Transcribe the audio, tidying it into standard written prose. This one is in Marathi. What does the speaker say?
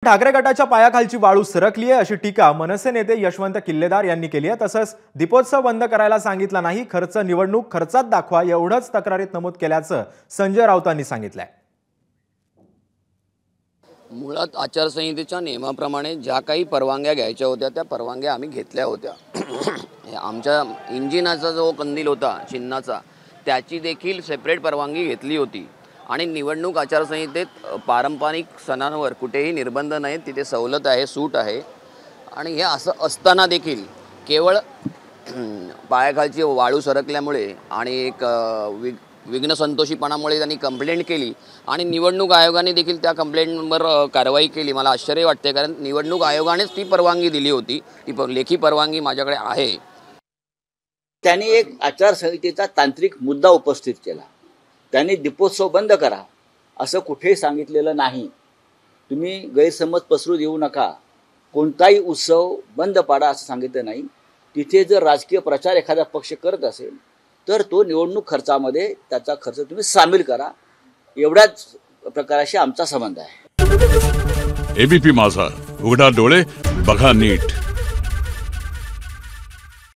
ठाकरे गटाच्या पायाखालची वाळू सरकली आहे अशी टीका मनसे नेते यशवंत किल्लेदार यांनी केली आहे। तसंच दीपोत्सव बंद करायला सांगितला नाही, खर्च निवडणूक खर्चात दाखवा एवढंच तक्रारीत नमूद केल्याचं संजय राऊतांनी सांगितलंय। मुळात आचारसंहितेच्या नियमाप्रमाणे ज्या काही परवानग्या घ्यायच्या होत्या त्या परवानग्या आम्ही घेतल्या होत्या। आमच्या इंजिनाचा जो कंदील होता चिन्हाचा त्याची देखील सेपरेट परवानगी घेतली होती आणि निवडणूक आचारसंहितेत पारंपरिक सणांवर कुठेही निर्बंध नाहीत, तिथे सवलत आहे, सूट आहे। आणि हे असं असताना देखील केवळ पायाखालची वाळू सरकल्यामुळे आणि एक विघ्नसंतोषीपणामुळे त्यांनी कंप्लेंट केली आणि निवडणूक आयोगाने देखील त्या कंप्लेंटवर कारवाई केली। मला आश्चर्य वाटते, कारण निवडणूक आयोगानेच ती परवानगी दिली होती, ती लेखी परवानगी माझ्याकडे आहे। त्यांनी एक आचारसंहितेचा तांत्रिक मुद्दा उपस्थित केला। त्यांनी दीपोत्सव बंद करा असं कुठेही सांगितलेलं नाही। तुम्ही गैरसमज पसरू देऊ नका, कोणताही उत्सव बंद पाडा असं सांगितलं नाही। तिथे जर राजकीय प्रचार एखादा पक्ष करत असेल तर तो निवडणूक खर्चामध्ये त्याचा खर्च तुम्ही सामील करा, एवढ्याच प्रकाराशी आमचा संबंध आहे। एबीपी माझा, उघडा डोळे बघा नीट।